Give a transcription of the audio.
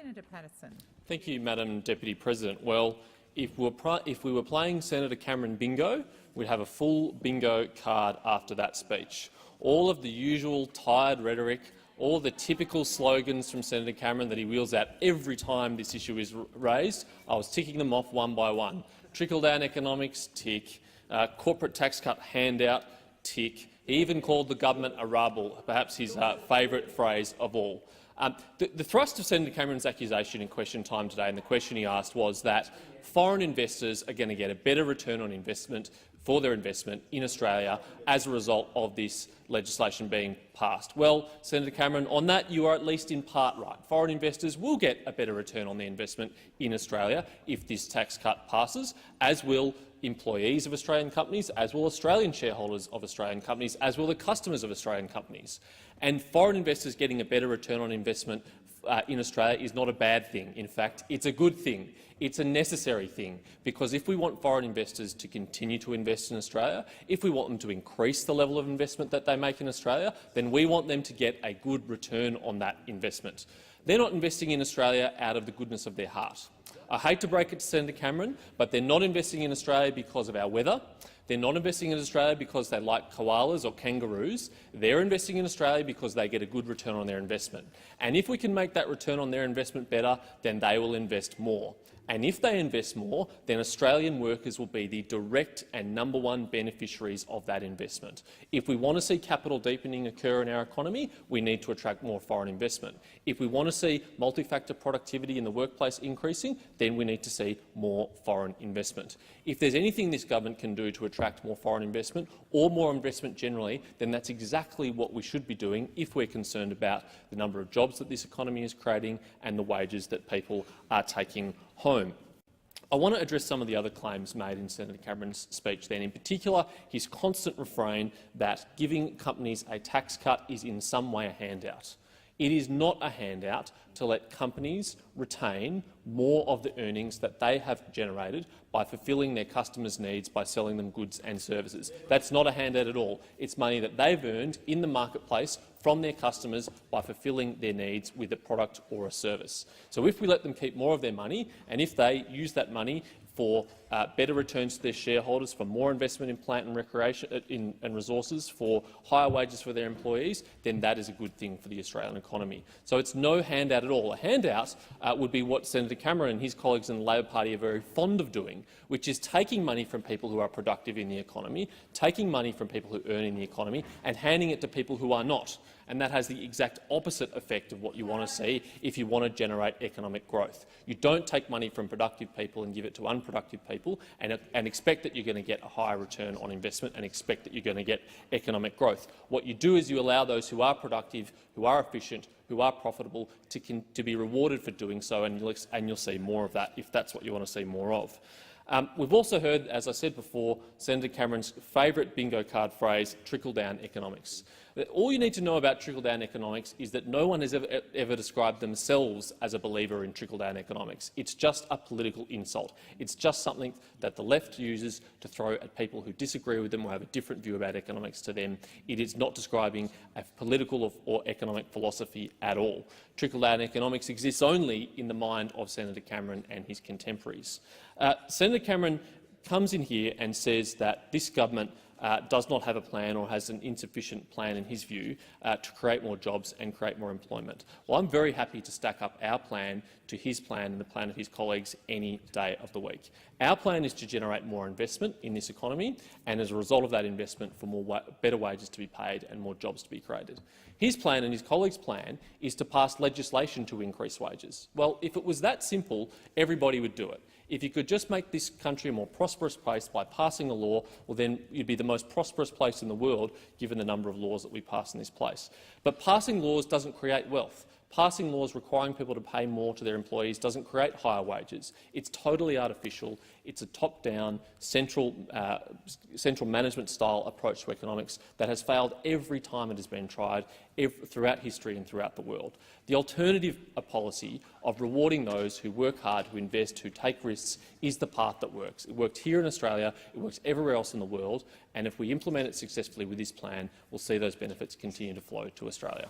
Senator Paterson. Thank you, Madam Deputy President. Well, if we were playing Senator Cameron bingo, we'd have a full bingo card after that speech. All of the usual tired rhetoric, all the typical slogans from Senator Cameron that he wheels out every time this issue is raised, I was ticking them off one by one. Trickle-down economics, tick. Corporate tax cut handout, tick. He even called the government a rabble, perhaps his favourite phrase of all. The thrust of Senator Cameron's accusation in question time today, and the question he asked, was that foreign investors are going to get a better return on investment for their investment in Australia as a result of this legislation being passed. Well, Senator Cameron, on that you are at least in part right. Foreign investors will get a better return on their investment in Australia if this tax cut passes, as will employees of Australian companies, as will Australian shareholders of Australian companies, as will the customers of Australian companies. And foreign investors getting a better return on investment in Australia is not a bad thing. In fact, it's a good thing. It's a necessary thing, because if we want foreign investors to continue to invest in Australia, if we want them to increase the level of investment that they make in Australia, then we want them to get a good return on that investment. They're not investing in Australia out of the goodness of their heart. I hate to break it to Senator Cameron, but they're not investing in Australia because of our weather. They're not investing in Australia because they like koalas or kangaroos. They're investing in Australia because they get a good return on their investment. And if we can make that return on their investment better, then they will invest more. And if they invest more, then Australian workers will be the direct and #1 beneficiaries of that investment. If we want to see capital deepening occur in our economy, we need to attract more foreign investment. If we want to see multi-factor productivity in the workplace increasing, then we need to see more foreign investment. If there's anything this government can do to attract more foreign investment, or more investment generally, then that's exactly what we should be doing if we're concerned about the number of jobs that this economy is creating and the wages that people are taking home. I want to address some of the other claims made in Senator Cameron's speech then, in particular his constant refrain that giving companies a tax cut is in some way a handout. It is not a handout to let companies retain more of the earnings that they have generated by fulfilling their customers' needs by selling them goods and services. That's not a handout at all. It's money that they've earned in the marketplace from their customers by fulfilling their needs with a product or a service. So if we let them keep more of their money, and if they use that money for better returns to their shareholders, for more investment in plant and recreation and resources, for higher wages for their employees, then that is a good thing for the Australian economy. So it's no handout at all. A handout would be what Senator Cameron and his colleagues in the Labor Party are very fond of doing, which is taking money from people who are productive in the economy, taking money from people who earn in the economy, and handing it to people who are not. And that has the exact opposite effect of what you want to see if you want to generate economic growth. You don't take money from productive people and give it to unproductive people and expect that you're going to get a higher return on investment and expect that you're going to get economic growth. What you do is you allow those who are productive, who are efficient, who are profitable to be rewarded for doing so, and you'll see more of that if that's what you want to see more of. We've also heard, as I said before, Senator Cameron's favourite bingo card phrase, trickle-down economics. All you need to know about trickle-down economics is that no one has ever described themselves as a believer in trickle-down economics. It's just a political insult. It's just something that the left uses to throw at people who disagree with them or have a different view about economics to them. It is not describing a political or economic philosophy at all. Trickle-down economics exists only in the mind of Senator Cameron and his contemporaries. Senator Cameron comes in here and says that this government does not have a plan or has an insufficient plan, in his view, to create more jobs and create more employment. Well, I'm very happy to stack up our plan to his plan and the plan of his colleagues any day of the week. Our plan is to generate more investment in this economy, and as a result of that investment, for better wages to be paid and more jobs to be created. His plan and his colleagues' plan is to pass legislation to increase wages. Well, if it was that simple, everybody would do it. If you could just make this country a more prosperous place by passing a law, well, then you'd be the most prosperous place in the world, given the number of laws that we pass in this place. But passing laws doesn't create wealth. Passing laws requiring people to pay more to their employees doesn't create higher wages. It's totally artificial. It's a top-down, central management-style approach to economics that has failed every time it has been tried throughout history and throughout the world. The alternative policy of rewarding those who work hard, who invest, who take risks, is the path that works. It worked here in Australia, it works everywhere else in the world, and if we implement it successfully with this plan, we'll see those benefits continue to flow to Australia.